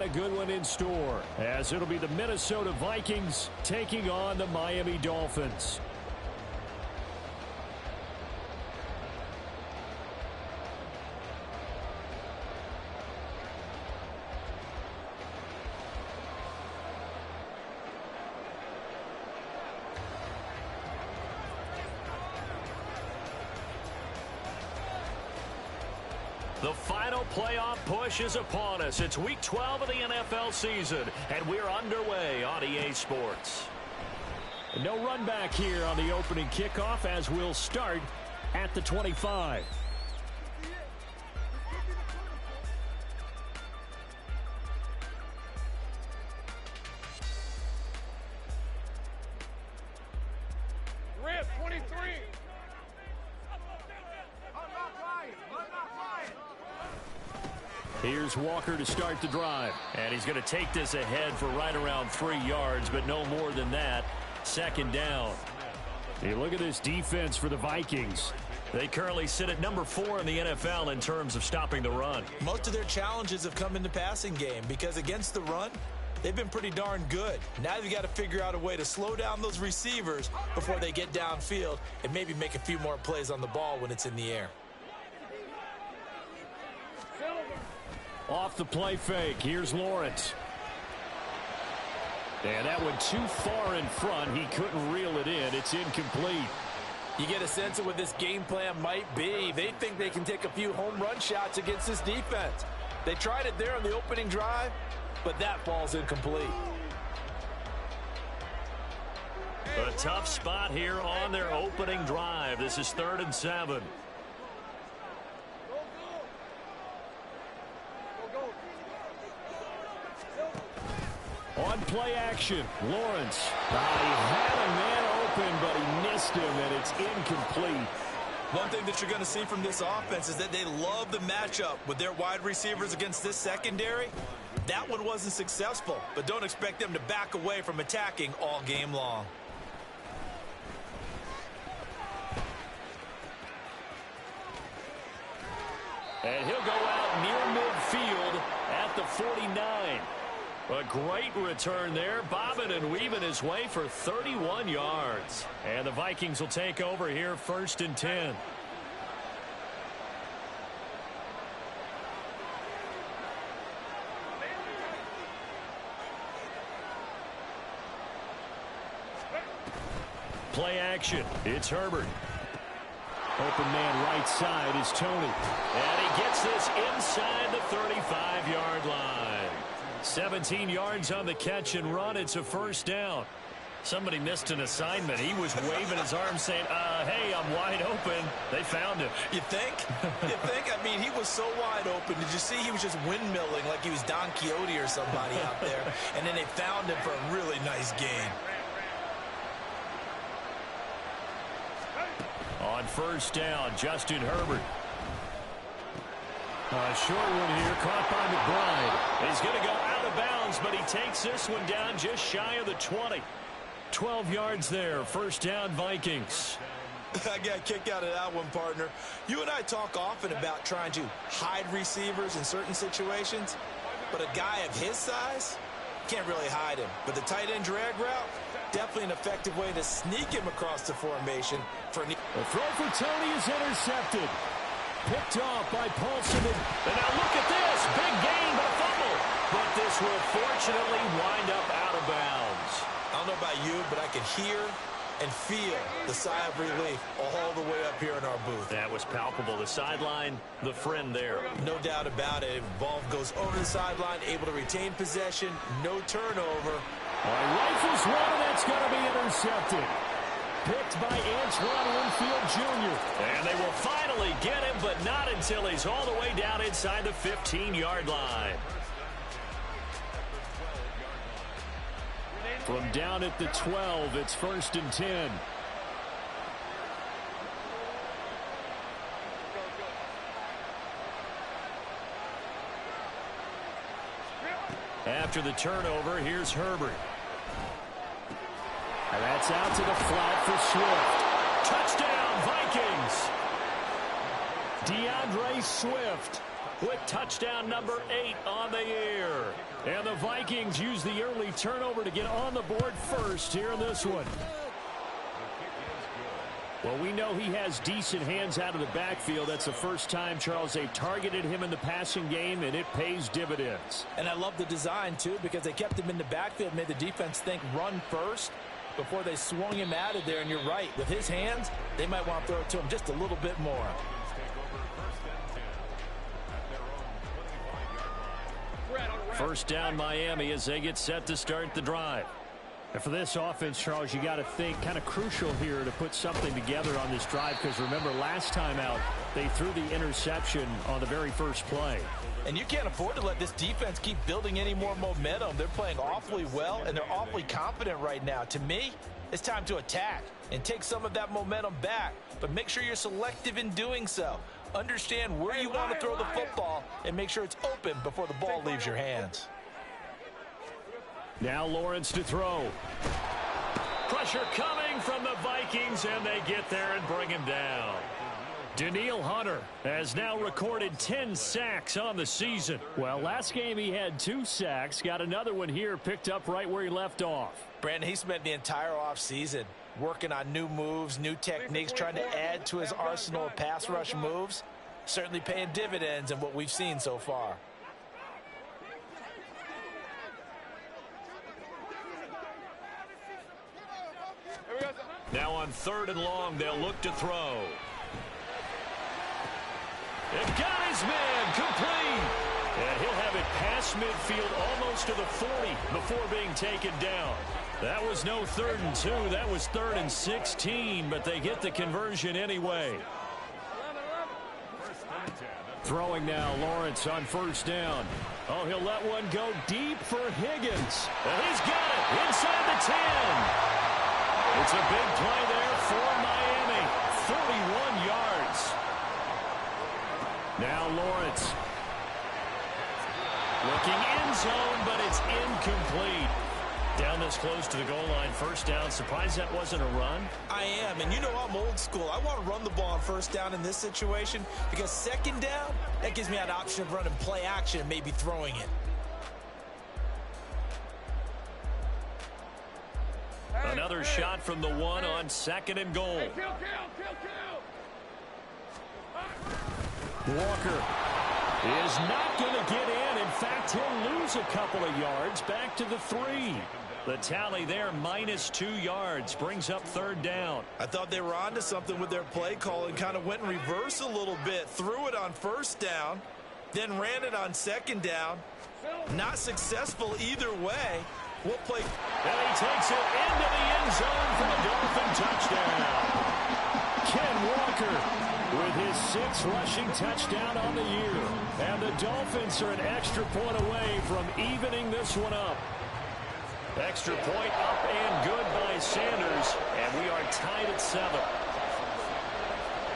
A good one in store, as it'll be the Minnesota Vikings taking on the Miami Dolphins. The final playoff push is upon us. It's Week 12 of the NFL season, and we're underway on EA Sports. No run back here on the opening kickoff, as we'll start at the 25. Rip, 23. Here's Walker to start the drive. And he's going to take this ahead for right around 3 yards, but no more than that. Second down. Hey, look at this defense for the Vikings. They currently sit at number 4 in the NFL in terms of stopping the run. Most of their challenges have come in the passing game because against the run, they've been pretty darn good. Now you've got to figure out a way to slow down those receivers before they get downfield and maybe make a few more plays on the ball when it's in the air. Off the play fake, here's Lawrence. And that went too far in front. He couldn't reel it in. It's incomplete. You get a sense of what this game plan might be. They think they can take a few home run shots against this defense. They tried it there on the opening drive, but that falls incomplete. A tough spot here on their opening drive. This is 3rd and 7. On play action, Lawrence. He had a man open, but he missed him, and it's incomplete. One thing that you're going to see from this offense is that they love the matchup with their wide receivers against this secondary. That one wasn't successful, but don't expect them to back away from attacking all game long. And he'll go out near midfield at the 49. A great return there, bobbing and weaving his way for 31 yards. And the Vikings will take over here 1st and 10. Play action. It's Herbert. Open man right side is Tony. And he gets this inside the 35-yard line. 17 yards on the catch and run. It's a 1st down. Somebody missed an assignment. He was waving his arms saying, hey, I'm wide open. They found him. You think? You think? I mean, he was so wide open. Did you see he was just windmilling like he was Don Quixote or somebody out there? And then they found him for a really nice gain. On 1st down, Justin Herbert. A short one here, caught by McBride. He's going to go out of bounds, but he takes this one down just shy of the 20. 12 yards there, 1st down Vikings. I got a kick out of that one, partner. You and I talk often about trying to hide receivers in certain situations, but a guy of his size can't really hide him. But the tight end drag route, definitely an effective way to sneak him across the formation. The throw for Tony is intercepted. Picked off by Paulson. And now look at this. Big gain, but a fumble. But this will fortunately wind up out of bounds. I don't know about you, but I can hear and feel the sigh of relief all the way up here in our booth. That was palpable. The sideline, the friend there. No doubt about it. Ball goes over the sideline, able to retain possession, no turnover. Rifles one, and that's going to be intercepted. Picked by Antoine Winfield Jr. And they will finally get him, but not until he's all the way down inside the 15-yard line. From down at the 12, it's 1st and 10. After the turnover, here's Herbert. And that's out to the flat for Swift. Touchdown, Vikings! DeAndre Swift with touchdown number 8 on the year. And the Vikings use the early turnover to get on the board first here in this one. Well, we know he has decent hands out of the backfield. That's the first time, Charles, they've targeted him in the passing game, and it pays dividends. And I love the design, too, because they kept him in the backfield, made the defense think run first before they swung him out of there. And you're right, with his hands, they might want to throw it to him just a little bit more. First down, Miami, as they get set to start the drive. And for this offense, Charles, you got to think kind of crucial here to put something together on this drive, because remember, last time out, they threw the interception on the very first play. And you can't afford to let this defense keep building any more momentum. They're playing awfully well, and they're awfully confident right now. To me, it's time to attack and take some of that momentum back, but make sure you're selective in doing so. Understand where you want to throw the football and make sure it's open before the ball leaves your hands. Now Lawrence to throw. Pressure coming from the Vikings, and they get there and bring him down. Danielle Hunter has now recorded 10 sacks on the season. Well, last game he had 2 sacks. Got another one here, picked up right where he left off. Brandon, he spent the entire offseason working on new moves, new techniques, trying to add to his arsenal of pass rush moves. Certainly paying dividends in what we've seen so far. Now on 3rd and long, they'll look to throw. They've got his man complete. And he'll have it past midfield almost to the 40 before being taken down. That was no 3rd and 2. That was 3rd and 16, but they get the conversion anyway. Throwing now, Lawrence on 1st down. Oh, he'll let one go deep for Higgins. And he's got it inside the 10. It's a big play there for Miami. 41 yards. Now Lawrence. Looking end zone, but it's incomplete. Down this close to the goal line, 1st down. Surprised that wasn't a run? I am, and you know I'm old school. I want to run the ball on 1st down in this situation because 2nd down, that gives me an option of running play action and maybe throwing it. Another shot from the 1 on 2nd and goal. Walker is not going to get in. In fact, he'll lose a couple of yards back to the 3. The tally there, -2 yards, brings up 3rd down. I thought they were onto something with their play call and kind of went in reverse a little bit. Threw it on 1st down, then ran it on 2nd down. Not successful either way. We'll play. And he takes it into the end zone for the Dolphin touchdown. Ken Walker with his 6th rushing touchdown on the year. And the Dolphins are an extra point away from evening this one up. Extra point up and good by Sanders. And we are tied at 7.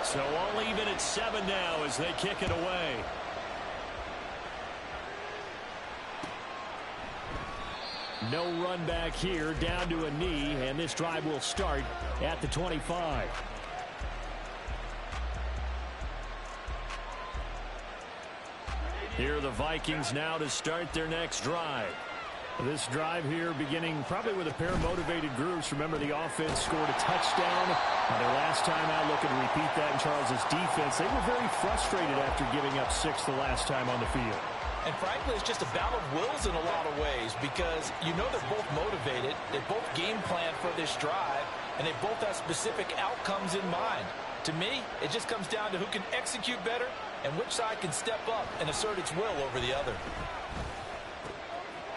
So all even at 7 now as they kick it away. No run back here, down to a knee, and this drive will start at the 25. Here are the Vikings now to start their next drive. This drive here beginning probably with a pair of motivated groups. Remember, the offense scored a touchdown. Their last time out, looking to repeat that in Charles's defense. They were very frustrated after giving up 6 the last time on the field. And frankly, it's just a battle of wills in a lot of ways because you know they're both motivated. They both game plan for this drive, and they both have specific outcomes in mind. To me, it just comes down to who can execute better and which side can step up and assert its will over the other.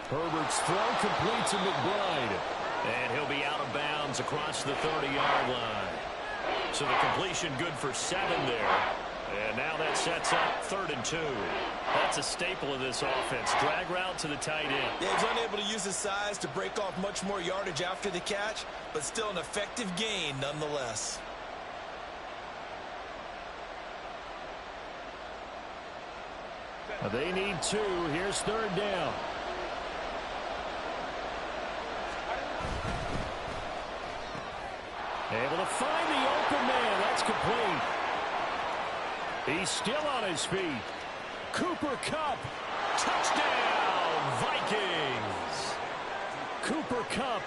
Herbert's throw complete to McBride. And he'll be out of bounds across the 30-yard line. So the completion good for 7 there. And now that sets up 3rd and 2. That's a staple of this offense. Drag route to the tight end. Yeah, he's unable to use his size to break off much more yardage after the catch, but still an effective gain nonetheless. They need 2. Here's 3rd down. Able to find the open man. That's complete. He's still on his feet. Cooper Kupp. Touchdown, Vikings. Cooper Kupp,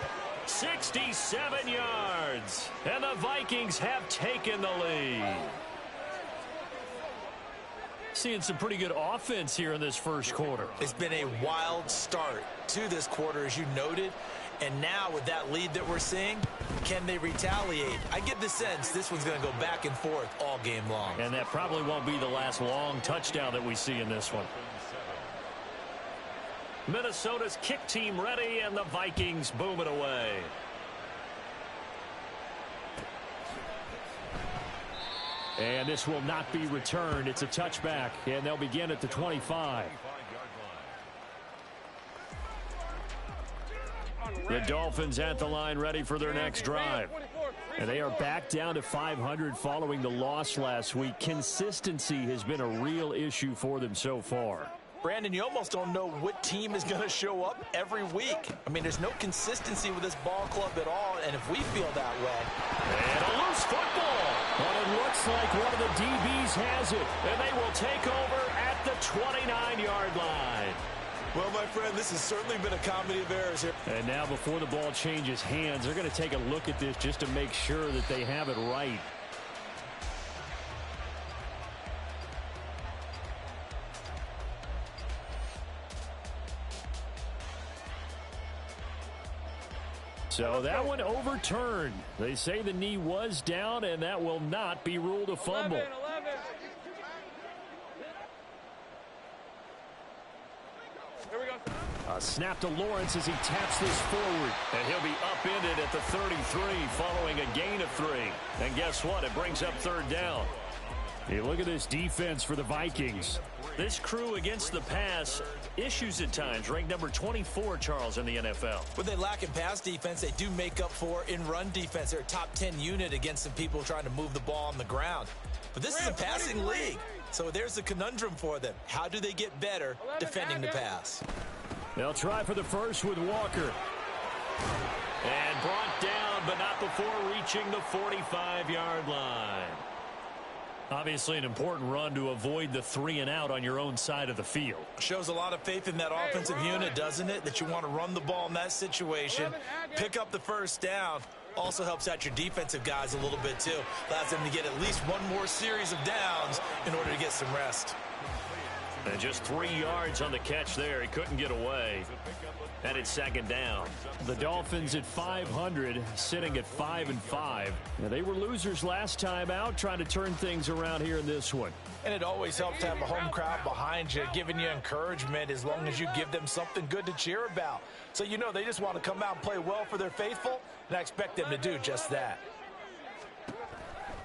67 yards. And the Vikings have taken the lead. Seeing some pretty good offense here in this first quarter. It's been a wild start to this quarter, as you noted. And now with that lead that we're seeing, can they retaliate? I get the sense this one's going to go back and forth all game long. And that probably won't be the last long touchdown that we see in this one. Minnesota's kick team ready, and the Vikings boom it away. And this will not be returned. It's a touchback, and they'll begin at the 25. The Dolphins at the line ready for their next drive. And they are back down to 500 following the loss last week. Consistency has been a real issue for them so far. Brandon, you almost don't know what team is going to show up every week. I mean, there's no consistency with this ball club at all, and if we feel that way. And a loose football. But it looks like one of the DBs has it. And they will take over at the 29-yard line. Well, my friend, this has certainly been a comedy of errors here. And now before the ball changes hands, they're going to take a look at this just to make sure that they have it right. So that one overturned. They say the knee was down, and that will not be ruled a fumble. 11. Here we go. A snap to Lawrence as he taps this forward. And he'll be upended at the 33 following a gain of 3. And guess what? It brings up third down. Hey, look at this defense for the Vikings. This crew against the pass, issues at times, ranked number 24, Charles, in the NFL. When they lack in pass defense, they do make up for in run defense. They're a top 10 unit against some people trying to move the ball on the ground. But this is a passing league, so there's a conundrum for them. How do they get better defending the pass? They'll try for the first with Walker. And brought down, but not before reaching the 45-yard line. Obviously an important run to avoid the 3 and out on your own side of the field. Shows a lot of faith in that offensive unit, doesn't it? That you want to run the ball in that situation, pick up the first down. Also helps out your defensive guys a little bit too. Allows them to get at least one more series of downs in order to get some rest. And just 3 yards on the catch there. He couldn't get away. And it's second down. The Dolphins at 500, sitting at 5-5. Now, they were losers last time out, trying to turn things around here in this one. And it always helps to have a home crowd behind you, giving you encouragement as long as you give them something good to cheer about. So you know they just want to come out and play well for their faithful, and I expect them to do just that.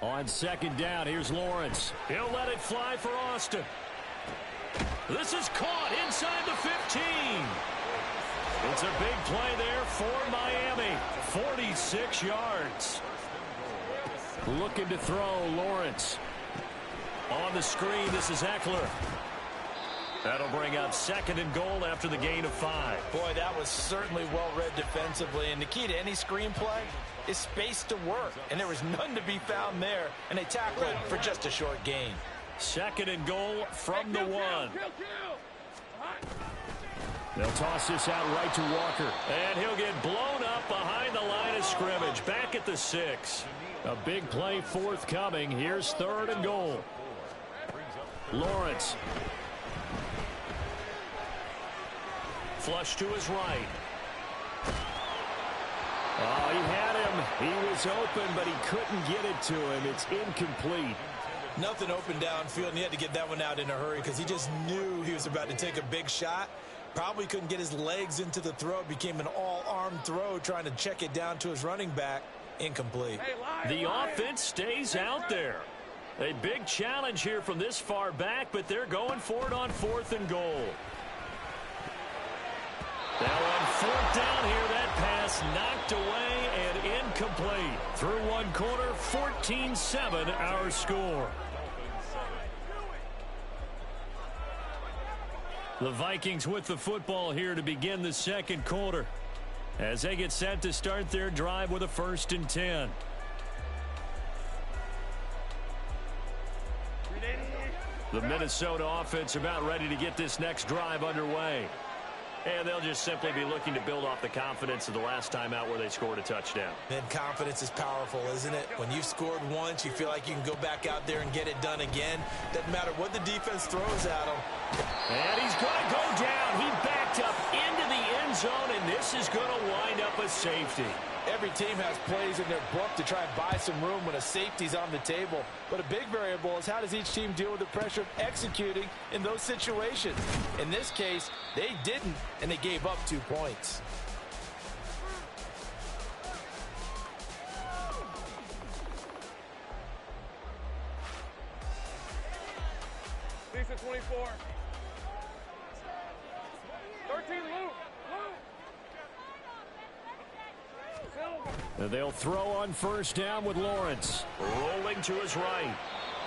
On second down, here's Lawrence. He'll let it fly for Austin. This is caught inside the 15. It's a big play there for Miami. 46 yards. Looking to throw, Lawrence. On the screen, this is Eckler. That'll bring up second and goal after the gain of 5. Boy, that was certainly well-read defensively. And the key to any screenplay is space to work. And there was none to be found there. And they tackled for just a short gain. Second and goal from the 1. They'll toss this out right to Walker. And he'll get blown up behind the line of scrimmage. Back at the 6. A big play forthcoming. Here's third and goal. Lawrence. Flush to his right. Oh, he had him. He was open, but he couldn't get it to him. It's incomplete. Nothing open downfield, and he had to get that one out in a hurry because he just knew he was about to take a big shot. Probably couldn't get his legs into the throw. Became an all-arm throw trying to check it down to his running back. Incomplete. The offense stays out there. A big challenge here from this far back, but they're going for it on 4th and goal. Now on 4th down here, that pass knocked away and incomplete. Through one quarter, 14-7 our score. The Vikings with the football here to begin the second quarter as they get set to start their drive with a 1st and 10. The Minnesota offense about ready to get this next drive underway. And they'll just simply be looking to build off the confidence of the last time out where they scored a touchdown. And confidence is powerful, isn't it? When you've scored once, you feel like you can go back out there and get it done again. Doesn't matter what the defense throws at him. And he's going to go down. He backed up into the end zone, and this is going to wind up a safety. Every team has plays in their book to try and buy some room when a safety's on the table. But a big variable is how does each team deal with the pressure of executing in those situations. In this case, they didn't, and they gave up 2 points. Decent 24. 13, Luke. And they'll throw on first down with Lawrence. Rolling to his right.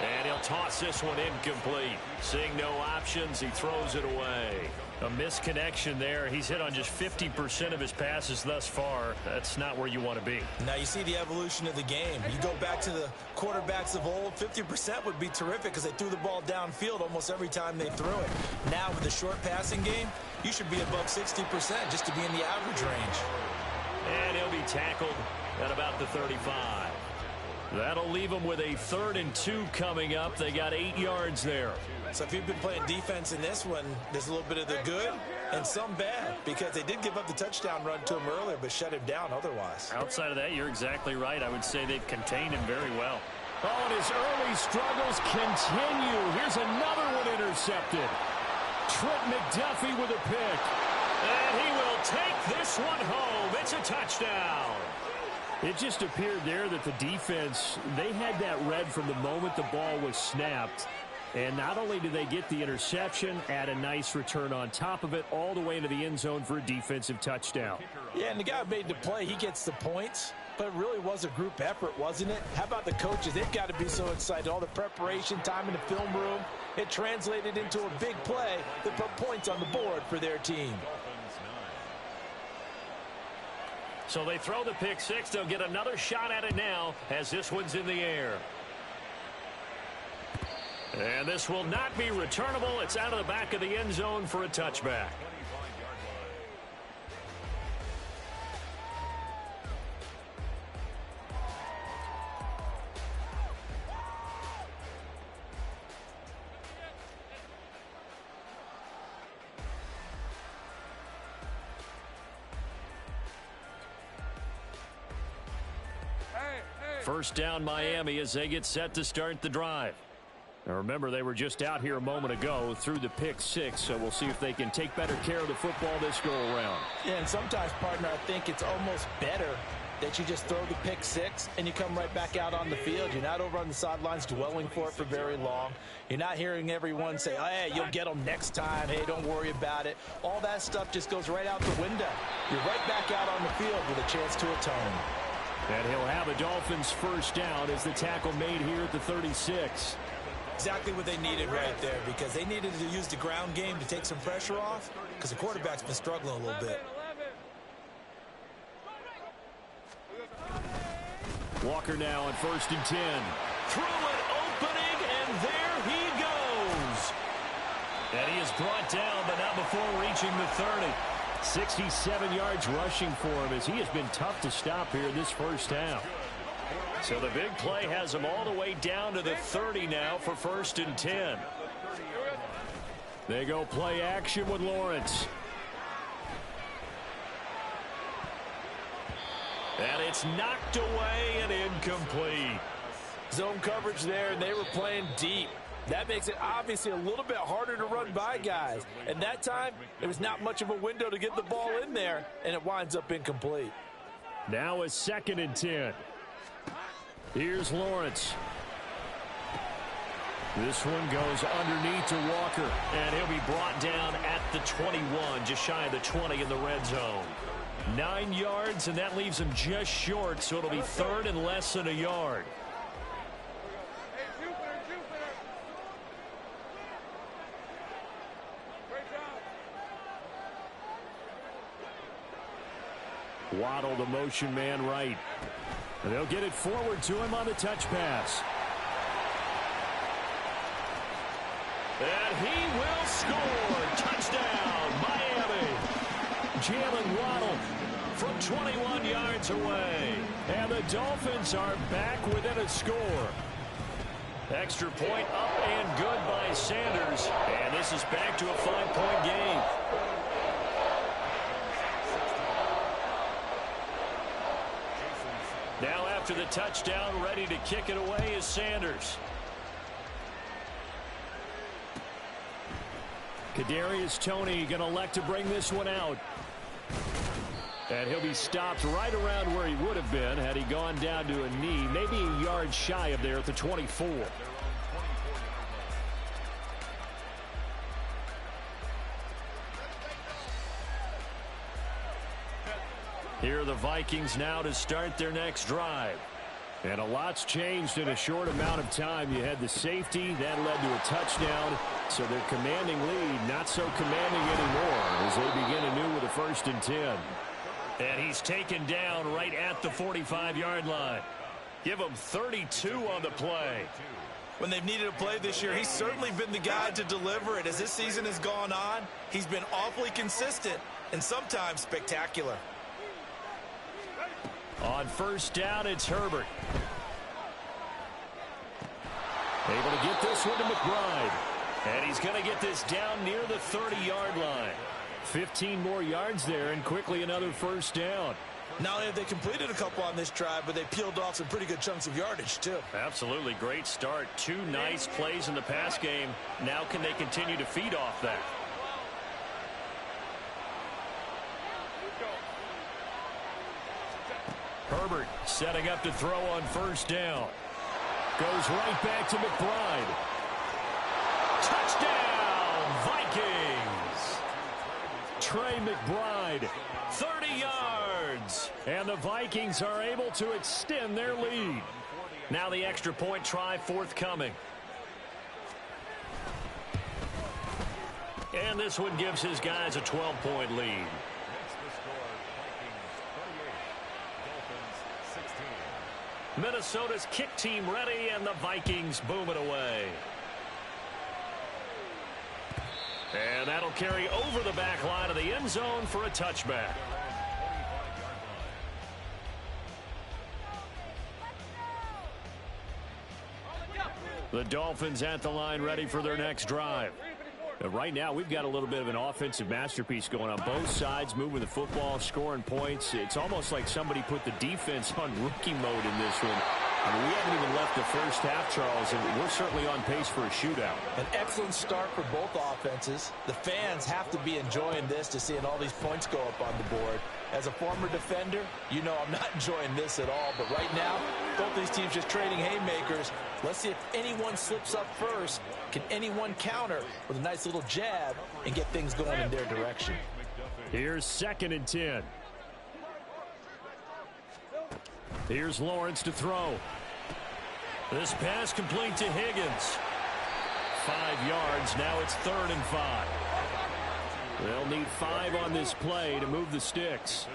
And he'll toss this one incomplete. Seeing no options, he throws it away. A misconnection there. He's hit on just 50% of his passes thus far. That's not where you want to be. Now you see the evolution of the game. You go back to the quarterbacks of old, 50% would be terrific because they threw the ball downfield almost every time they threw it. Now with the short passing game, you should be above 60% just to be in the average range. And he'll be tackled at about the 35. That'll leave them with a 3rd and 2 coming up. They got 8 yards there. So if you've been playing defense in this one, there's a little bit of the good and some bad because they did give up the touchdown run to him earlier but shut him down otherwise. Outside of that, you're exactly right. I would say they've contained him very well. Oh, and his early struggles continue. Here's another one intercepted. Trent McDuffie with a pick. And he will take this one home. It's a touchdown. It just appeared there that the defense, they had that read from the moment the ball was snapped. And not only did they get the interception, add a nice return on top of it, all the way into the end zone for a defensive touchdown. Yeah, and the guy who made the play, he gets the points. But it really was a group effort, wasn't it? How about the coaches? They've got to be so excited. All the preparation, time in the film room, it translated into a big play that put points on the board for their team. So they throw the pick six. They'll get another shot at it now as this one's in the air. And this will not be returnable. It's out of the back of the end zone for a touchback. First down Miami as they get set to start the drive. Now remember, they were just out here a moment ago through the pick six, so we'll see if they can take better care of the football this go around. Yeah, and sometimes, partner, I think it's almost better that you just throw the pick six and you come right back out on the field. You're not over on the sidelines dwelling for it for very long. You're not hearing everyone say, oh, hey, you'll get them next time. Hey, don't worry about it. All that stuff just goes right out the window. You're right back out on the field with a chance to atone. And he'll have a Dolphins first down as the tackle made here at the 36. Exactly what they needed right there, because they needed to use the ground game to take some pressure off because the quarterback's been struggling a little bit. Walker now on 1st and 10. Through an opening, and there he goes. And he is brought down, but not before reaching the 30. 67 yards rushing for him as he has been tough to stop here this first half. So the big play has him all the way down to the 30 now for 1st and 10. They go play action with Lawrence. And it's knocked away and incomplete. Zone coverage there, and they were playing deep. That makes it obviously a little bit harder to run by guys. And that time, it was not much of a window to get the ball in there, and it winds up incomplete. Now a 2nd and 10. Here's Lawrence. This one goes underneath to Walker, and he'll be brought down at the 21, just shy of the 20 in the red zone. 9 yards, and that leaves him just short, so it'll be 3rd and less than a yard. Waddle, the motion man right. And they'll get it forward to him on the touch pass. And he will score. Touchdown, Miami. Jalen Waddle from 21 yards away. And the Dolphins are back within a score. Extra point up and good by Sanders. And this is back to a 5-point game. Now after the touchdown, ready to kick it away is Sanders. Kadarius Toney going to elect to bring this one out. And he'll be stopped right around where he would have been had he gone down to a knee, maybe a yard shy of there at the 24. Here are the Vikings now to start their next drive. And a lot's changed in a short amount of time. You had the safety. That led to a touchdown. So their commanding lead not so commanding anymore as they begin anew with a 1st and 10. And he's taken down right at the 45-yard line. Give him 32 on the play. When they've needed a play this year, he's certainly been the guy to deliver it. As this season has gone on, he's been awfully consistent and sometimes spectacular. On 1st down, it's Herbert. Able to get this one to McBride. And he's going to get this down near the 30-yard line. 15 more yards there, and quickly another 1st down. Not only have they completed a couple on this drive, but they peeled off some pretty good chunks of yardage, too. Absolutely great start. 2 nice plays in the pass game. Now can they continue to feed off that? Herbert setting up to throw on 1st down. Goes right back to McBride. Touchdown, Vikings! Trey McBride, 30 yards. And the Vikings are able to extend their lead. Now the extra point try forthcoming. And this one gives his guys a 12-point lead. Minnesota's kick team ready, and the Vikings boom it away. And that'll carry over the back line of the end zone for a touchback. The Dolphins at the line ready for their next drive. Right now, we've got a little bit of an offensive masterpiece going on. Both sides moving the football, scoring points. It's almost like somebody put the defense on rookie mode in this one. I mean, we haven't even left the 1st half, Charles, and we're certainly on pace for a shootout. An excellent start for both offenses. The fans have to be enjoying this to seeing all these points go up on the board. As a former defender, you know I'm not enjoying this at all. But right now, both these teams just trading haymakers. Let's see if anyone slips up first. Can anyone counter with a nice little jab and get things going in their direction? Here's 2nd and 10. Here's Lawrence to throw. This pass complete to Higgins. 5 yards. Now it's 3rd and 5. They'll need 5 on this play to move the sticks.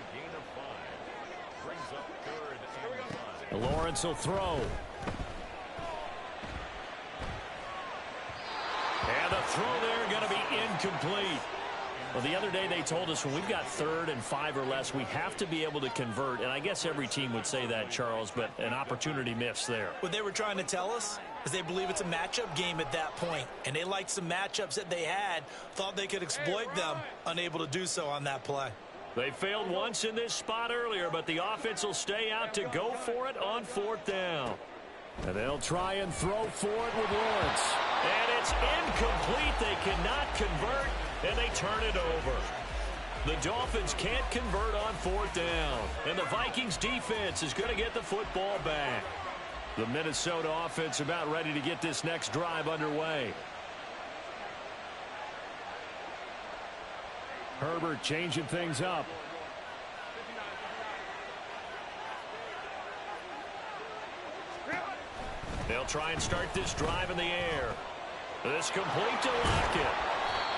Lawrence will throw. And the throw there going to be incomplete. Well, the other day they told us when we've got 3rd and 5 or less, we have to be able to convert. And I guess every team would say that, Charles, but an opportunity missed there. What they were trying to tell us is they believe it's a matchup game at that point. And they liked some matchups that they had, thought they could exploit them, unable to do so on that play. They failed once in this spot earlier, but the offense will stay out to go for it on 4th down. And they'll try and throw for it with Lawrence. And it's incomplete. They cannot convert, and they turn it over. The Dolphins can't convert on 4th down. And the Vikings defense is going to get the football back. The Minnesota offense about ready to get this next drive underway. Herbert changing things up. They'll try and start this drive in the air. This complete to Lockett.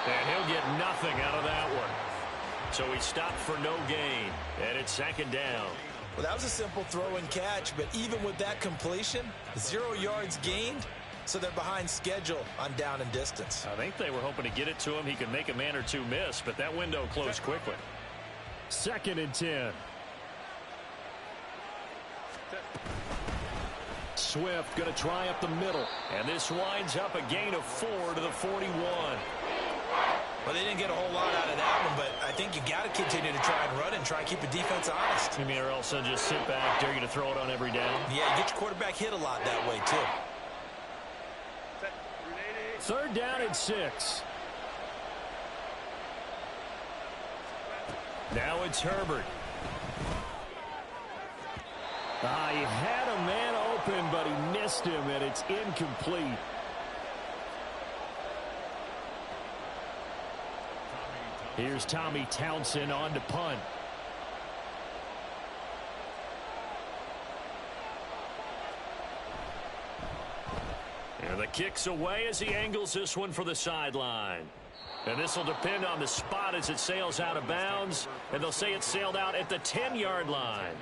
And he'll get nothing out of that one. So he stopped for no gain. And it's 2nd down. Well, that was a simple throw and catch, but even with that completion, 0 yards gained, so they're behind schedule on down and distance. I think they were hoping to get it to him. He could make a man or two miss, but that window closed quickly. 2nd and 10. Swift going to try up the middle. And this winds up a gain of 4 to the 41. Well, they didn't get a whole lot out of that one, but I think you got to continue to try and run and try and keep the defense honest. I mean, or else they'll just sit back, dare you to throw it on every down. Yeah, you get your quarterback hit a lot that way, too. 3rd down and 6. Now it's Herbert. He had a man open, but he missed him, and it's incomplete. Here's Tommy Townsend on to punt. And the kick's away as he angles this one for the sideline. And this will depend on the spot as it sails out of bounds. And they'll say it sailed out at the 10-yard line.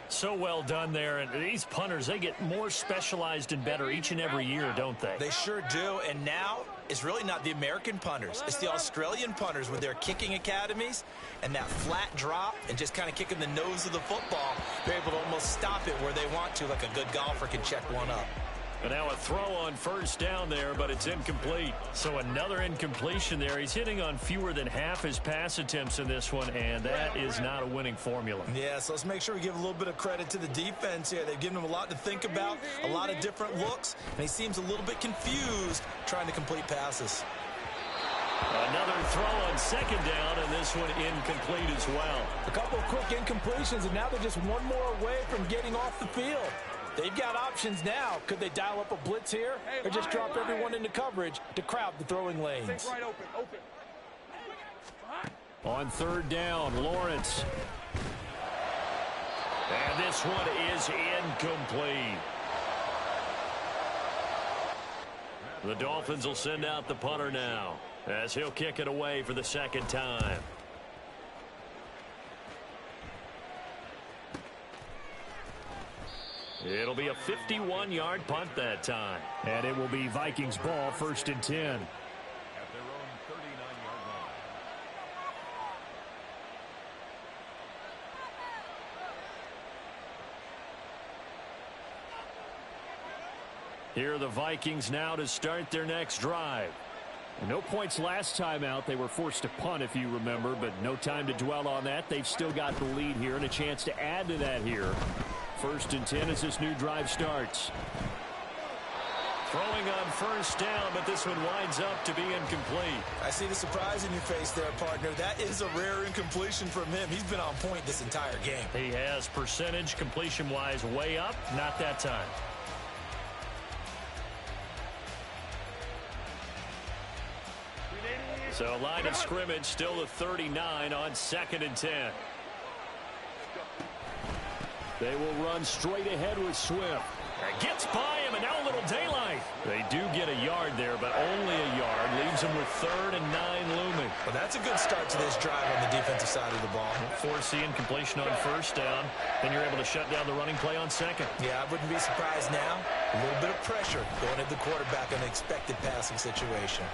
So well done there. And these punters, they get more specialized and better each and every year, don't they? They sure do. And now it's really not the American punters. It's the Australian punters with their kicking academies and that flat drop and just kind of kicking the nose of the football. They're able to almost stop it where they want to, like a good golfer can check one up. And now a throw on 1st down there, but it's incomplete. So another incompletion there. He's hitting on fewer than half his pass attempts in this one, and that is not a winning formula. Yeah, so let's make sure we give a little bit of credit to the defense here. They've given him a lot to think about, a lot of different looks, and he seems a little bit confused trying to complete passes. Another throw on 2nd down, and this one incomplete as well. A couple of quick incompletions, and now they're just one more away from getting off the field. They've got options now. Could they dial up a blitz here or just drop everyone into coverage to crowd the throwing lanes? Right open. On 3rd down, Lawrence. And this one is incomplete. The Dolphins will send out the punter now as he'll kick it away for the 2nd time. It'll be a 51-yard punt that time. And it will be Vikings ball, 1st and 10. At their own 39-yard line. Here are the Vikings now to start their next drive. No points last time out. They were forced to punt, if you remember, but no time to dwell on that. They've still got the lead here and a chance to add to that here. 1st and 10 as this new drive starts. Throwing on 1st down, but this one winds up to be incomplete. I see the surprise in your face there, partner. That is a rare incompletion from him. He's been on point this entire game. He has percentage completion-wise way up, not that time. So line of scrimmage still the 39 on 2nd and 10. They will run straight ahead with Swift. Gets by him, and now a little daylight. They do get a yard there, but only a yard. Leaves them with 3rd and 9 looming. Well, that's a good start to this drive on the defensive side of the ball. Force the incompletion on 1st down. Then you're able to shut down the running play on 2nd. Yeah, I wouldn't be surprised now. A little bit of pressure going at the quarterback in an expected passing situation.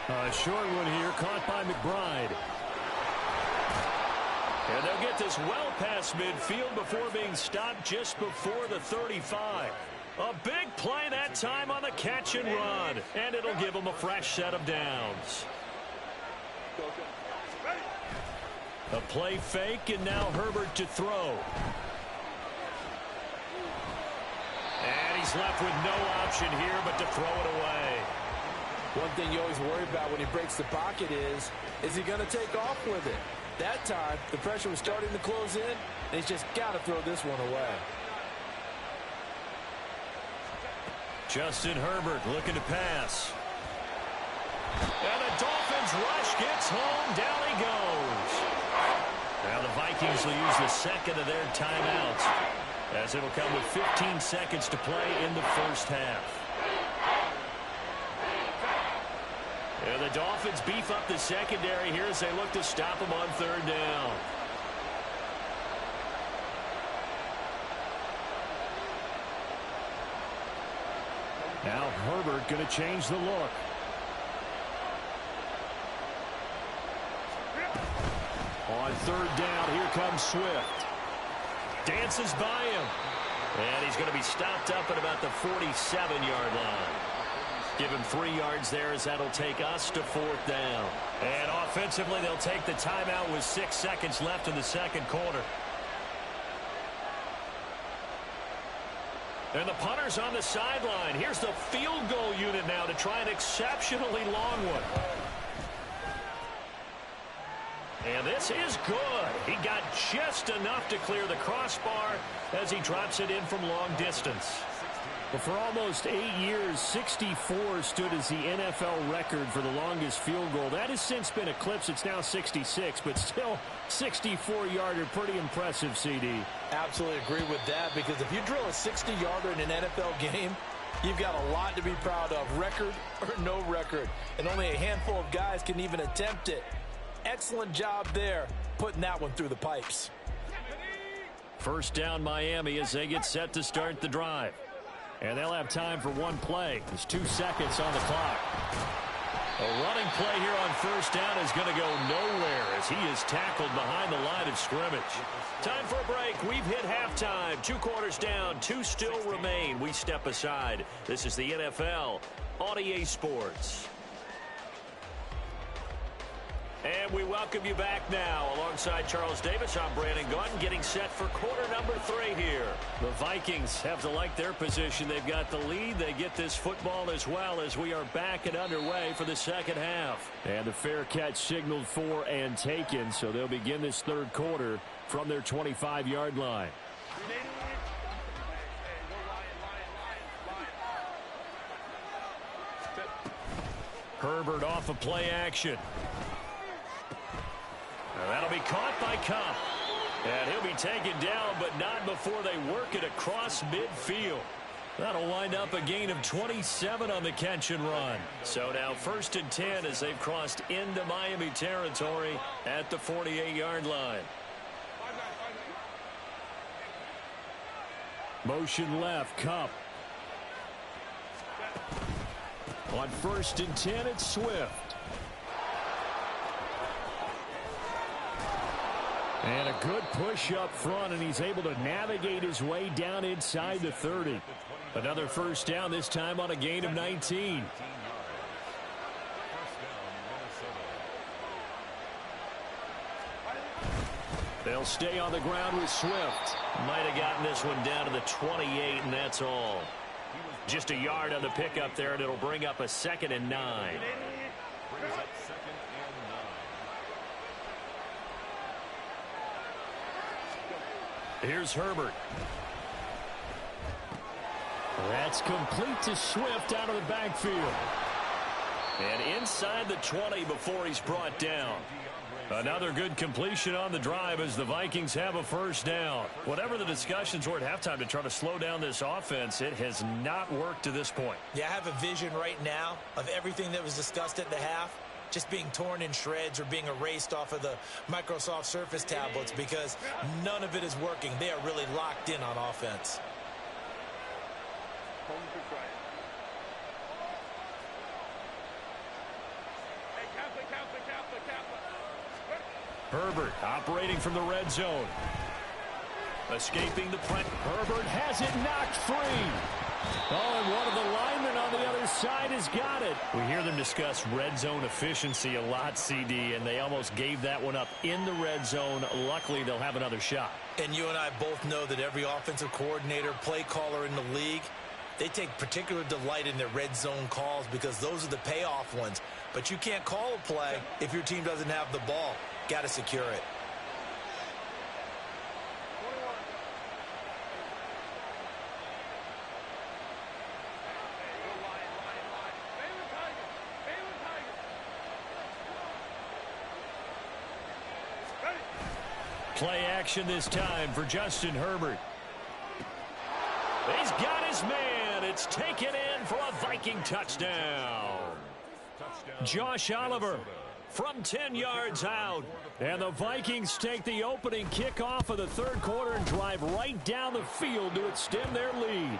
A short one here, caught by McBride. And they'll get this well past midfield before being stopped just before the 35. A big play that time on the catch and run. And it'll give them a fresh set of downs. A play fake, and now Herbert to throw. And he's left with no option here but to throw it away. One thing you always worry about when he breaks the pocket is he going to take off with it? That time, the pressure was starting to close in, and he's just got to throw this one away. Justin Herbert looking to pass. And the Dolphins rush gets home. Down he goes. Now the Vikings will use the 2nd of their timeouts as it'll come with 15 seconds to play in the 1st half. And the Dolphins beef up the secondary here as they look to stop them on 3rd down. Now Herbert going to change the look. On third down, here comes Swift. Dances by him. And he's going to be stopped up at about the 47-yard line. Give him 3 yards there as that'll take us to fourth down. And offensively, they'll take the timeout with 6 seconds left in the second quarter. And the punter's on the sideline. Here's the field goal unit now to try an exceptionally long one. And this is good. He got just enough to clear the crossbar as he drops it in from long distance. Well, for almost 8 years, 64 stood as the NFL record for the longest field goal. That has since been eclipsed. It's now 66, but still 64-yarder. Pretty impressive, CD. Absolutely agree with that, because if you drill a 60-yarder in an NFL game, you've got a lot to be proud of, record or no record. And only a handful of guys can even attempt it. Excellent job there, putting that one through the pipes. First down, Miami, as they get set to start the drive. And they'll have time for one play. There's 2 seconds on the clock. A running play here on first down is going to go nowhere as he is tackled behind the line of scrimmage. Time for a break. We've hit halftime. 2 quarters down. 2 still remain. We step aside. This is the NFL on EA Sports. And we welcome you back now. Alongside Charles Davis, I'm Brandon Gunn, getting set for quarter number 3 here. The Vikings have to like their position. They've got the lead. They get this football as well as we are back and underway for the second half. And the fair catch signaled for and taken, so they'll begin this third quarter from their 25-yard line. Herbert off of play action. That'll be caught by Cup. And he'll be taken down, but not before they work it across midfield. That'll wind up a gain of 27 on the catch and run. So now 1st and 10 as they've crossed into Miami territory at the 48-yard line. Motion left, Cup. On 1st and 10, it's Swift. And a good push up front, and he's able to navigate his way down inside the 30. Another first down, this time on a gain of 19. They'll stay on the ground with Swift. Might have gotten this one down to the 28, and that's all. Just a yard on the pickup there, and it'll bring up a 2nd and 9. Here's Herbert. That's complete to Swift out of the backfield. And inside the 20 before he's brought down. Another good completion on the drive as the Vikings have a first down. Whatever the discussions were at halftime to try to slow down this offense, it has not worked to this point. Yeah, I have a vision right now of everything that was discussed at the half just being torn in shreds or being erased off of the Microsoft Surface tablets, because none of it is working. They are really locked in on offense. Herbert operating from the red zone. Escaping the press. Herbert has it knocked free. Oh, and one of the linemen on the other side has got it. We hear them discuss red zone efficiency a lot, CD, and they almost gave that one up in the red zone. Luckily, they'll have another shot. And you and I both know that every offensive coordinator, play caller in the league, they take particular delight in their red zone calls because those are the payoff ones. But you can't call a play if your team doesn't have the ball. Got to secure it. Play action this time for Justin Herbert. He's got his man. It's taken in for a Viking touchdown. Josh Oliver from 10 yards out. And the Vikings take the opening kickoff of the third quarter and drive right down the field to extend their lead.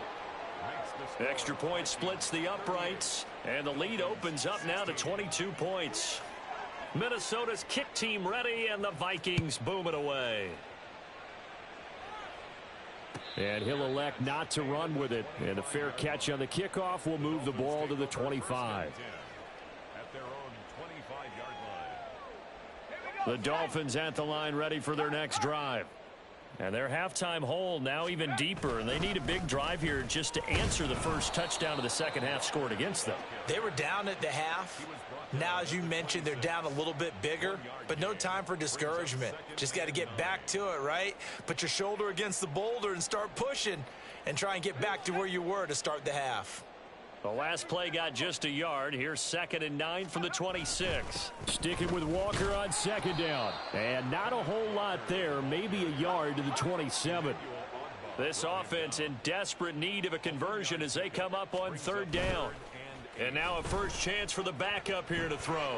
Extra point splits the uprights, and the lead opens up now to 22 points. Minnesota's kick team ready, and the Vikings boom it away. And he'll elect not to run with it. And a fair catch on the kickoff will move the ball to the 25. At their own 25-yard line. The Dolphins at the line ready for their next drive. And their halftime hole now even deeper, and they need a big drive here just to answer the first touchdown of the second half scored against them. They were down at the half. Now, as you mentioned, they're down a little bit bigger, but no time for discouragement. Just got to get back to it, right? Put your shoulder against the boulder and start pushing and try and get back to where you were to start the half. The last play got just a yard. Here's 2nd and 9 from the 26. Sticking with Walker on second down. And not a whole lot there. Maybe a yard to the 27. This offense in desperate need of a conversion as they come up on 3rd down. And now a first chance for the backup here to throw.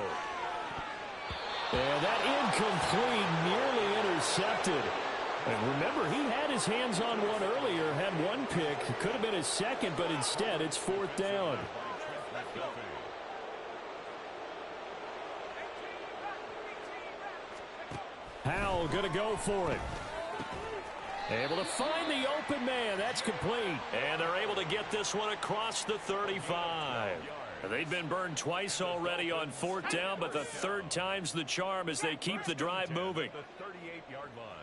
And that incomplete, nearly intercepted. And remember, he had his hands on one earlier, had one pick. Could have been his second, but instead it's 4th down. Howell going to go for it. Able to find the open man. That's complete. And they're able to get this one across the 35. They've been burned twice already on 4th down, but the 3rd time's the charm as they keep the drive moving. The 38-yard line.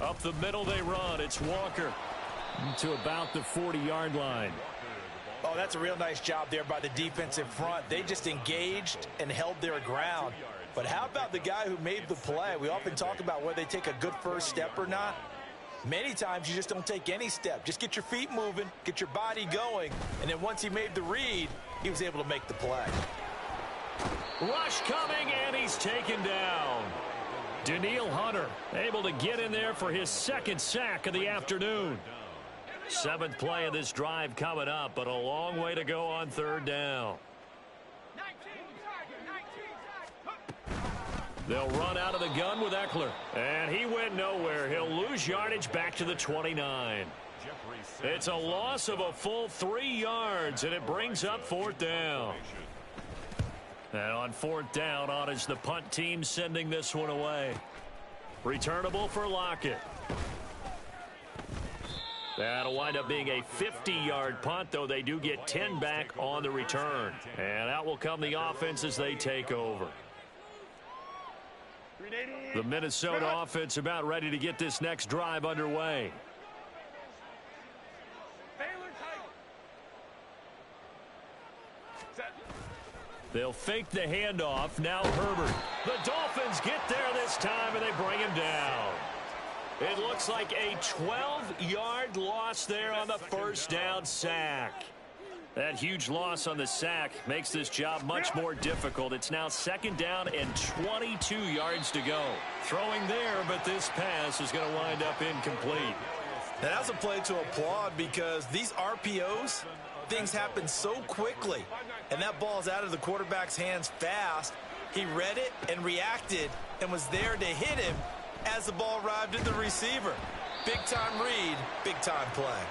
Up the middle they run. It's Walker. To about the 40-yard line. Oh, that's a real nice job there by the defensive front. They just engaged and held their ground. But how about the guy who made the play? We often talk about whether they take a good first step or not. Many times you just don't take any step. Just get your feet moving, get your body going, and then once he made the read, he was able to make the play. Rush coming, and he's taken down. Daniil Hunter able to get in there for his 2nd sack of the afternoon. 7th play of this drive coming up, but a long way to go on 3rd down. They'll run out of the gun with Eckler. And he went nowhere. He'll lose yardage back to the 29. It's a loss of a full 3 yards, and it brings up 4th down. And on 4th down, on is the punt team sending this one away. Returnable for Lockett. That'll wind up being a 50-yard punt, though they do get 10 back on the return. And out will come the offense as they take over. The Minnesota offense about ready to get this next drive underway. They'll fake the handoff. Now Herbert. The Dolphins get there this time, and they bring him down. It looks like a 12-yard loss there on the 1st down sack. That huge loss on the sack makes this job much more difficult. It's now 2nd down and 22 yards to go. Throwing there, but this pass is going to wind up incomplete. Now, that was a play to applaud because these RPOs, things happen so quickly. And that ball's out of the quarterback's hands fast. He read it and reacted and was there to hit him as the ball arrived at the receiver. Big-time read, big-time play.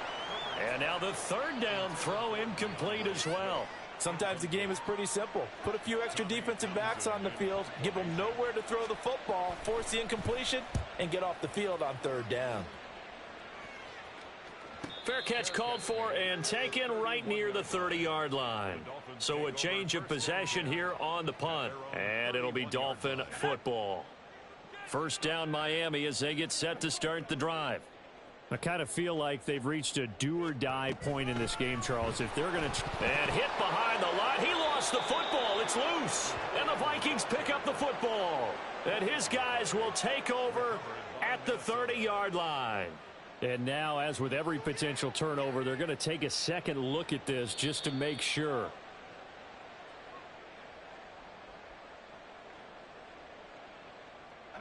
And now the 3rd down throw incomplete as well. Sometimes the game is pretty simple. Put a few extra defensive backs on the field, give them nowhere to throw the football, force the incompletion, and get off the field on 3rd down. Fair catch called for and taken right near the 30-yard line. So a change of possession here on the punt, and it'll be Dolphin football. 1st down Miami as they get set to start the drive. I kind of feel like they've reached a do-or-die point in this game, Charles. If they're going to... And hit behind the line. He lost the football. It's loose. And the Vikings pick up the football. And his guys will take over at the 30-yard line. And now, as with every potential turnover, they're going to take a second look at this just to make sure.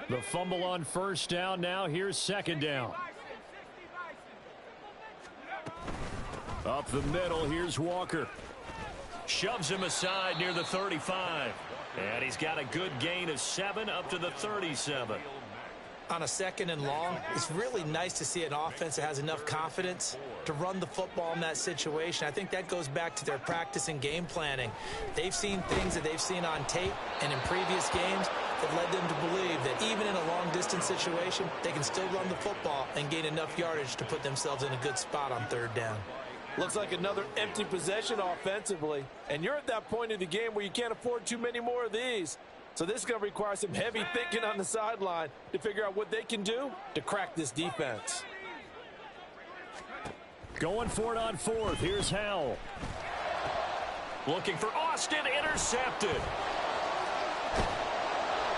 The fumble on 1st down. Now here's 2nd down. Up the middle, here's Walker. Shoves him aside near the 35. And he's got a good gain of 7 up to the 37. On a 2nd and long, it's really nice to see an offense that has enough confidence to run the football in that situation. I think that goes back to their practice and game planning. They've seen things that they've seen on tape and in previous games that led them to believe that even in a long-distance situation, they can still run the football and gain enough yardage to put themselves in a good spot on 3rd down. Looks like another empty possession offensively, and you're at that point in the game where you can't afford too many more of these. So this is going to require some heavy thinking on the sideline to figure out what they can do to crack this defense. Going for it on 4th. Here's Howell. Looking for Austin, intercepted.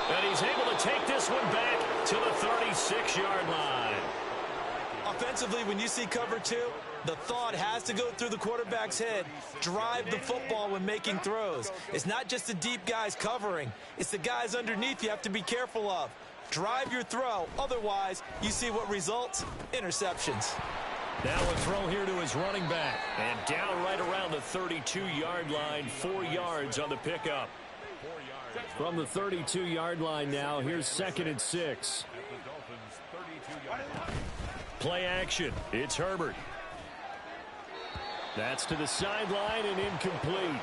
And he's able to take this one back to the 36-yard line. Offensively, when you see cover 2, the thought has to go through the quarterback's head. Drive the football when making throws. It's not just the deep guys covering. It's the guys underneath you have to be careful of. Drive your throw. Otherwise, you see what results? Interceptions. Now a throw here to his running back. And down right around the 32-yard line. 4 yards on the pickup. From the 32-yard line now, here's 2nd and 6. Play action. It's Herbert. That's to the sideline and incomplete.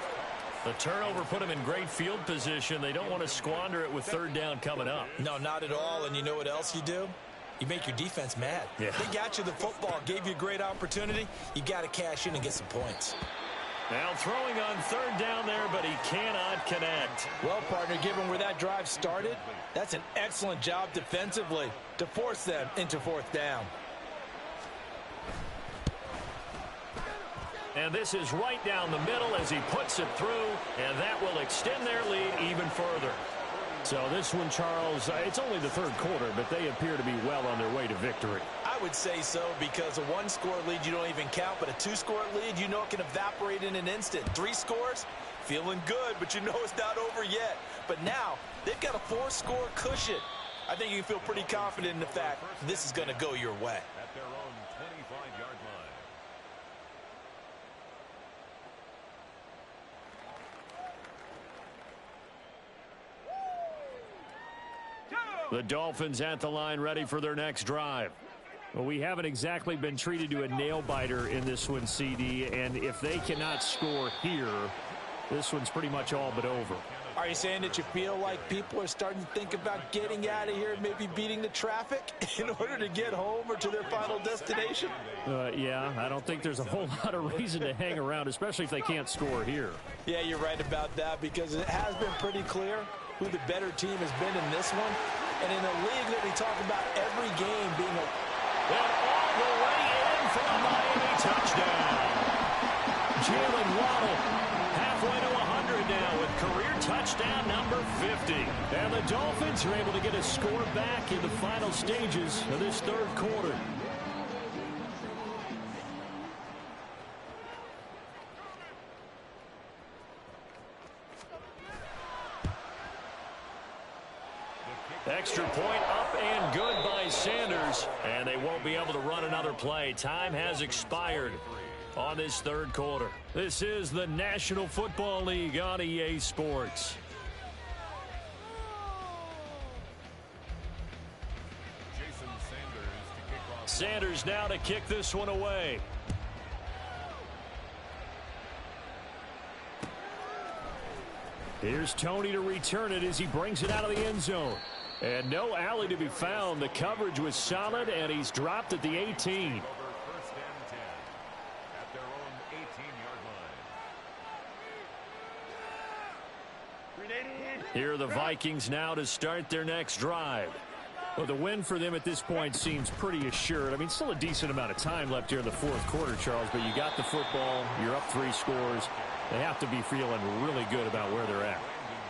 The turnover put him in great field position. They don't want to squander it with 3rd down coming up. No, not at all. And you know what else you do? You make your defense mad. Yeah. They got you the football, gave you a great opportunity. You got to cash in and get some points. Now throwing on 3rd down there, but he cannot connect. Well, partner, given where that drive started, that's an excellent job defensively to force them into 4th down. And this is right down the middle as he puts it through, and that will extend their lead even further. So this one, Charles, it's only the 3rd quarter, but they appear to be well on their way to victory. I would say so, because a 1-score lead you don't even count, but a 2-score lead, you know it can evaporate in an instant. 3 scores, feeling good, but you know it's not over yet. But now, they've got a 4-score cushion. I think you can feel pretty confident in the fact this is going to go your way. At their own 25-yard line. The Dolphins at the line ready for their next drive. Well, we haven't exactly been treated to a nail-biter in this one, CD, and if they cannot score here, this one's pretty much all but over. Are you saying that you feel like people are starting to think about getting out of here and maybe beating the traffic in order to get home or to their final destination? Yeah, I don't think there's a whole lot of reason to hang around, especially if they can't score here. Yeah, you're right about that, because it has been pretty clear who the better team has been in this one. And in a league that we talk about every game being a... And all the way in for a Miami touchdown. Jalen Waddle halfway to 100 now with career touchdown number 50. And the Dolphins are able to get a score back in the final stages of this 3rd quarter. Extra point up and good by Sanders. And they won't be able to run another play. Time has expired on this 3rd quarter. This is the National Football League on EA Sports. Sanders now to kick this one away. Here's Tony to return it as he brings it out of the end zone. And no alley to be found. The coverage was solid, and he's dropped at the 18. First and 10 at their own 18-yard line. Here are the Vikings now to start their next drive. Well, the win for them at this point seems pretty assured. I mean, still a decent amount of time left here in the 4th quarter, Charles, but you got the football, you're up 3 scores. They have to be feeling really good about where they're at.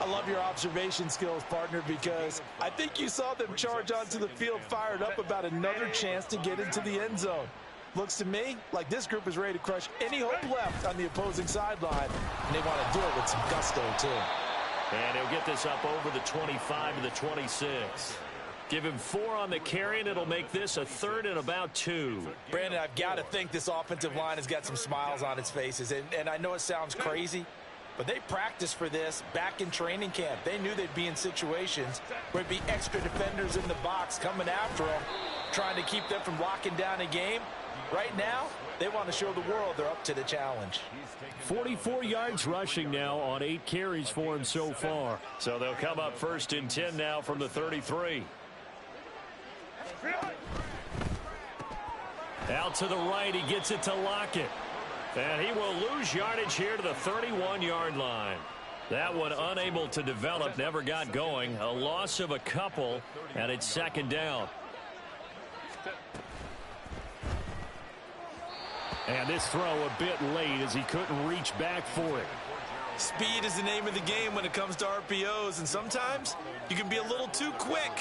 I love your observation skills, partner, because I think you saw them charge onto the field fired up about another chance to get into the end zone. Looks to me like this group is ready to crush any hope left on the opposing sideline, and they want to do it with some gusto, too. And he'll get this up over the 25 to the 26. Give him 4 on the carry, and it'll make this a 3rd and about 2. Brandon, I've got to think this offensive line has got some smiles on its faces, and I know it sounds crazy, but they practiced for this back in training camp. They knew they'd be in situations where there'd be extra defenders in the box coming after them, trying to keep them from locking down a game. Right now, they want to show the world they're up to the challenge. 44 yards rushing now on 8 carries for him so far. So they'll come up 1st and 10 now from the 33. Out to the right, he gets it to Lockett. And he will lose yardage here to the 31-yard line. That one unable to develop, never got going. A loss of a couple, and it's 2nd down. And this throw a bit late as he couldn't reach back for it. Speed is the name of the game when it comes to RPOs, and sometimes you can be a little too quick,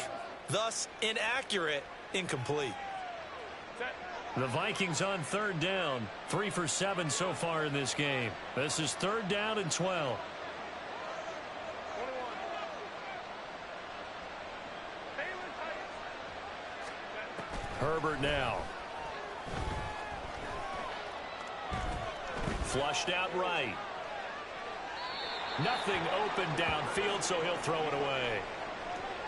thus inaccurate, incomplete. The Vikings on 3rd down, 3 for 7 so far in this game. This is 3rd down and 12. Herbert now. Flushed out right. Nothing open downfield, so he'll throw it away.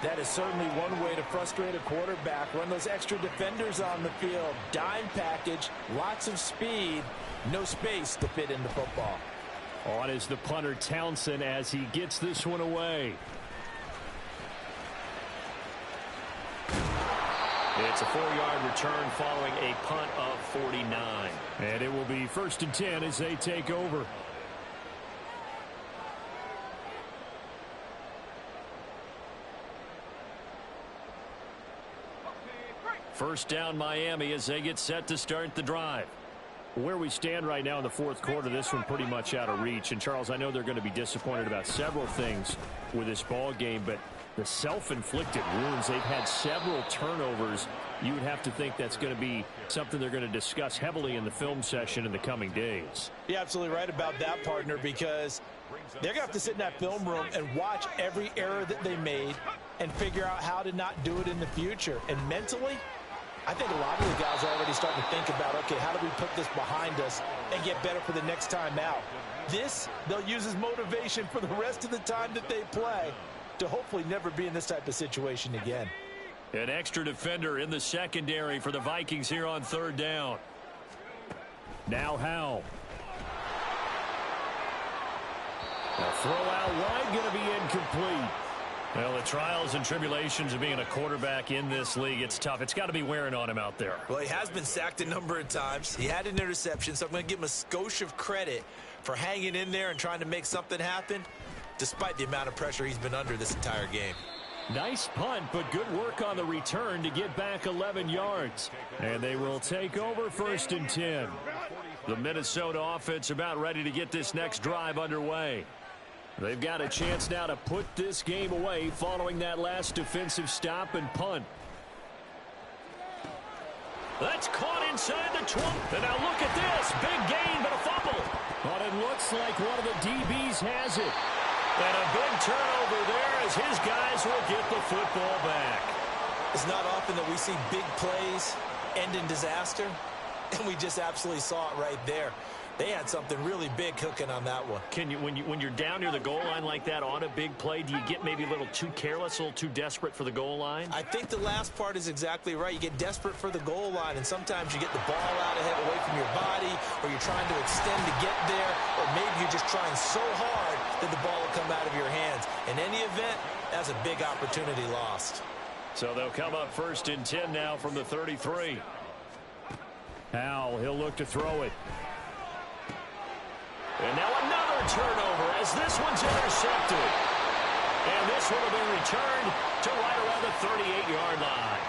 That is certainly one way to frustrate a quarterback. Run those extra defenders on the field. Dime package, lots of speed, no space to fit into football. On is the punter Townsend as he gets this one away. It's a 4-yard return following a punt of 49. And it will be 1st and 10 as they take over. First down Miami as they get set to start the drive. Where we stand right now in the 4th quarter, this one pretty much out of reach. And, Charles, I know they're going to be disappointed about several things with this ball game, but the self-inflicted wounds, they've had several turnovers. You would have to think that's going to be something they're going to discuss heavily in the film session in the coming days. You're absolutely right about that, partner, because they're going to have to sit in that film room and watch every error that they made and figure out how to not do it in the future. And mentally, I think a lot of the guys are already starting to think about, okay, how do we put this behind us and get better for the next time out? This, they'll use as motivation for the rest of the time that they play to hopefully never be in this type of situation again. An extra defender in the secondary for the Vikings here on 3rd down. Now Howell. A throw out wide, going to be incomplete. Well, the trials and tribulations of being a quarterback in this league, it's tough. It's got to be wearing on him out there. Well, he has been sacked a number of times. He had an interception, so I'm going to give him a skosh of credit for hanging in there and trying to make something happen, despite the amount of pressure he's been under this entire game. Nice punt, but good work on the return to get back 11 yards. And they will take over 1st and 10. The Minnesota offense about ready to get this next drive underway. They've got a chance now to put this game away following that last defensive stop and punt. That's caught inside the 20. And now look at this. Big gain, but a fumble. But it looks like one of the DBs has it. And a big turnover there as his guys will get the football back. It's not often that we see big plays end in disaster, and we just absolutely saw it right there. They had something really big cooking on that one. Can you, when you're down near the goal line like that on a big play, do you get maybe a little too careless, a little too desperate for the goal line? I think the last part is exactly right. You get desperate for the goal line, and sometimes you get the ball out ahead away from your body, or you're trying to extend to get there, or maybe you're just trying so hard that the ball will come out of your hands. In any event, that's a big opportunity lost. So they'll come up 1st and 10 now from the 33. Howell, he'll look to throw it. And now another turnover as this one's intercepted. And this one will be returned to right around the 38-yard line.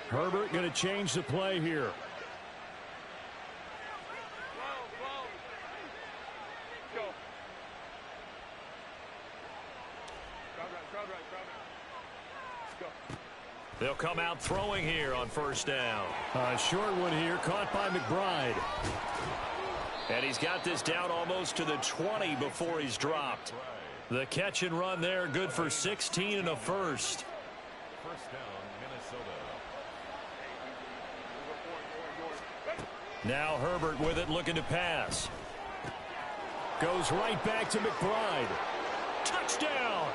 Herbert going to change the play here. They'll come out throwing here on 1st down. A short one here, caught by McBride. And he's got this down almost to the 20 before he's dropped. The catch and run there, good for 16 and a first. First down, Minnesota. Now Herbert with it, looking to pass. Goes right back to McBride. Touchdown!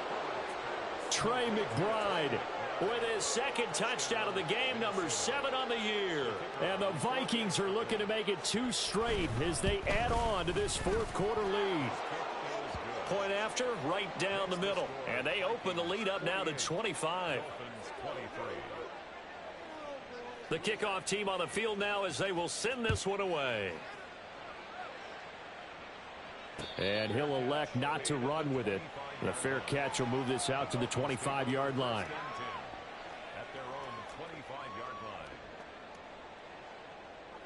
Trey McBride with his second touchdown of the game, number 7 on the year. And the Vikings are looking to make it 2 straight as they add on to this fourth quarter lead. Point after, right down the middle. And they open the lead up now to 25. The kickoff team on the field now as they will send this one away. And he'll elect not to run with it. The fair catch will move this out to the 25-yard line. At their own 25-yard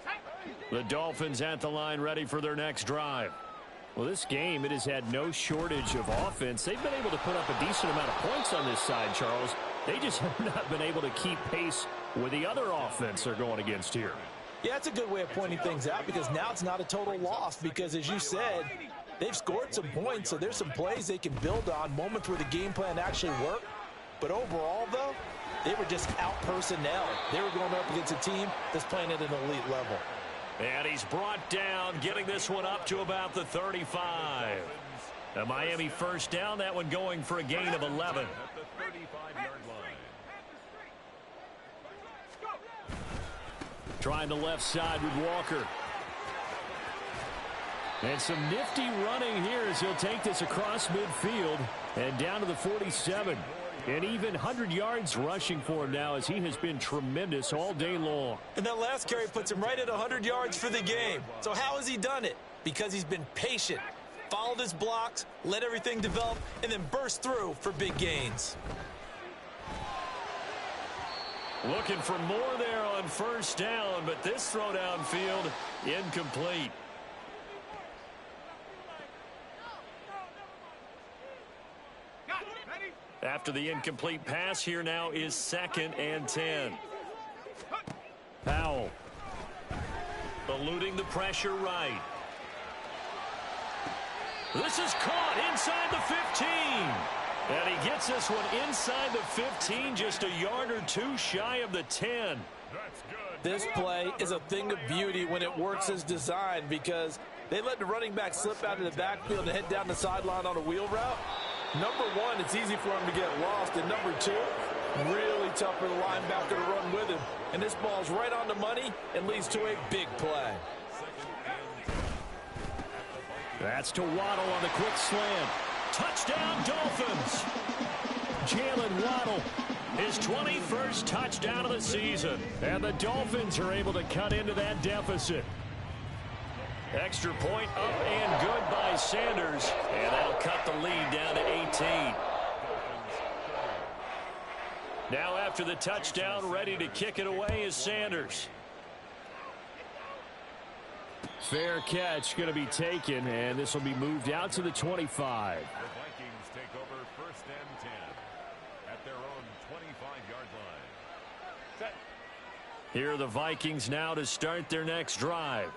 line. The Dolphins at the line, ready for their next drive. Well, this game, it has had no shortage of offense. They've been able to put up a decent amount of points on this side, Charles. They just have not been able to keep pace with the other offense they're going against here. Yeah, that's a good way of pointing things out because now it's not a total loss because, as you said, they've scored some points, so there's some plays they can build on, moments where the game plan actually worked. But overall, though, they were just out-personnel. They were going up against a team that's playing at an elite level. And he's brought down, getting this one up to about the 35. A Miami first down, that one going for a gain of 11. At the 35-yard line. Trying the left side with Walker. And some nifty running here as he'll take this across midfield and down to the 47. And even 100 yards rushing for him now as he has been tremendous all day long. And that last carry puts him right at 100 yards for the game. So how has he done it? Because he's been patient, followed his blocks, let everything develop, and then burst through for big gains. Looking for more there on first down, but this throw downfield incomplete. After the incomplete pass, here now is 2nd and 10. Powell. Eluding the pressure right. This is caught inside the 15. And he gets this one inside the 15, just a yard or 2 shy of the 10. That's good. This play is a thing of beauty when it works as designed because they let the running back slip out of the backfield and head down the sideline on a wheel route. Number one, it's easy for him to get lost. And number two, really tough for the linebacker to run with him. And this ball's right on the money and leads to a big play. That's to Waddle on the quick slant. Touchdown, Dolphins. Jalen Waddle. His 21st touchdown of the season. And the Dolphins are able to cut into that deficit. Extra point up and good by Sanders. And that'll cut the lead down to 18. Now after the touchdown, ready to kick it away is Sanders. Fair catch going to be taken, and this will be moved out to the 25. The Vikings take over 1st and 10 at their own 25-yard line. Set. Here are the Vikings now to start their next drive.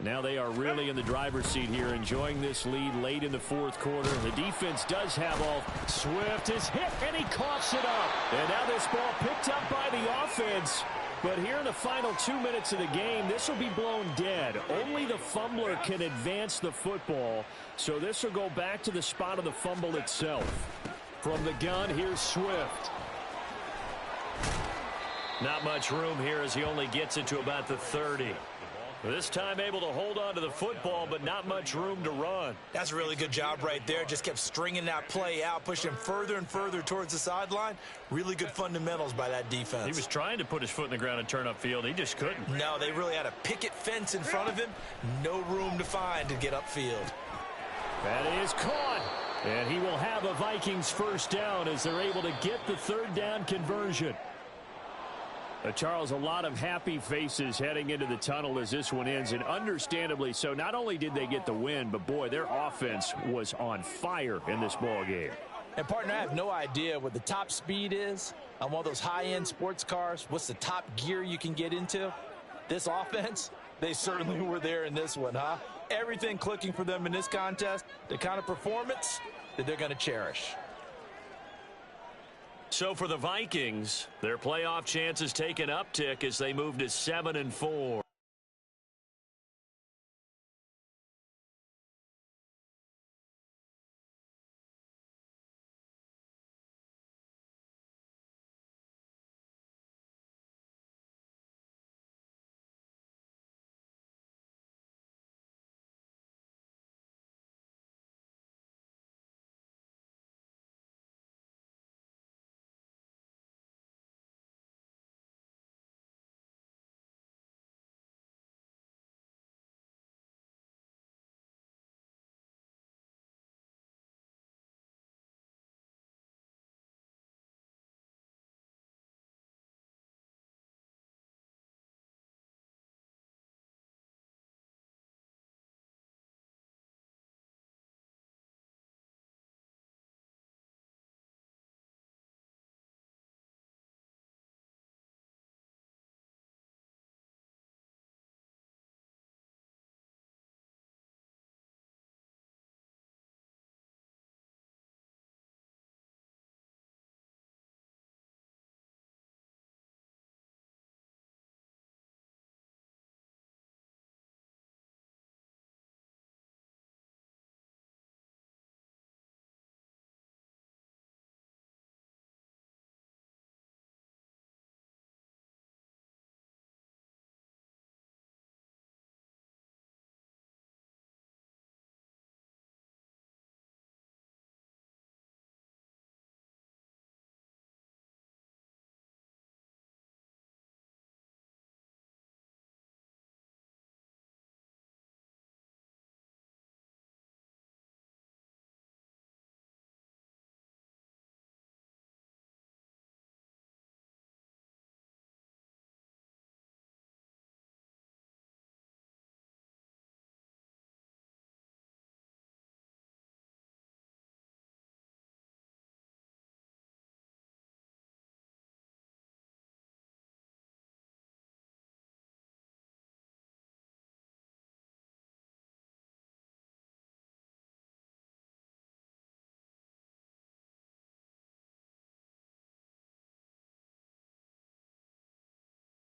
Now they are really in the driver's seat here, enjoying this lead late in the fourth quarter. The defense does have all. Swift is hit, and he coughs it up. And now this ball picked up by the offense. But here in the final 2 minutes of the game, this will be blown dead. Only the fumbler can advance the football. So this will go back to the spot of the fumble itself. From the gun, here's Swift. Not much room here as he only gets it to about the 30. This time able to hold on to the football, but not much room to run. That's a really good job right there. Just kept stringing that play out, pushing him further and further towards the sideline. Really good fundamentals by that defense. He was trying to put his foot in the ground and turn upfield. He just couldn't. No, they really had a picket fence in front of him. No room to find to get upfield. That is caught. And he will have a Vikings first down as they're able to get the third down conversion. Charles, a lot of happy faces heading into the tunnel as this one ends, and understandably so. Not only did they get the win, but boy, their offense was on fire in this ball game. And partner, I have no idea what the top speed is on one of those high-end sports cars. What's the top gear you can get into? This offense, they certainly were there in this one, huh? Everything clicking for them in this contest, the kind of performance that they're going to cherish. So for the Vikings, their playoff chances take an uptick as they move to 7-4.